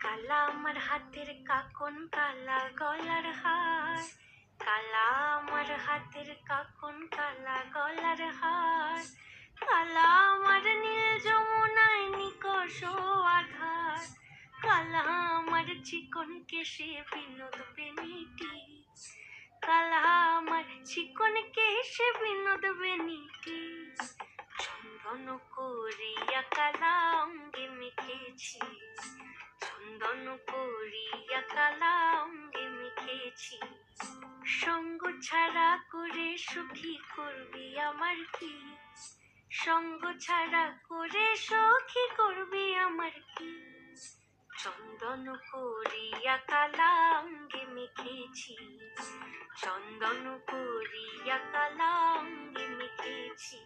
কালা আমার হাতের কাকন, কালা গলার হার। কালা আমার হাতের কাকন, কালা গলার হার। কালা আমার নীল যমুনায় নিকষ আধার। কালা আমার চিকন কেশে বিনোদ বেনিটি। কালা আমার চিকন কেশে বিনোদ বেনিটি। চন্দন করিয়া কালা অঙ্গে মেখেছি। চন্দন করিয়া কালা অঙ্গে মেখেছি। সঙ্গ ছাড়া করে সুখী করবি আমার কি? সঙ্গ ছাড়া করে সখী করবি আমার কি? চন্দন করিয়া কালা অঙ্গে মেখেছি। চন্দন করিয়া কালা অঙ্গে মেখেছি।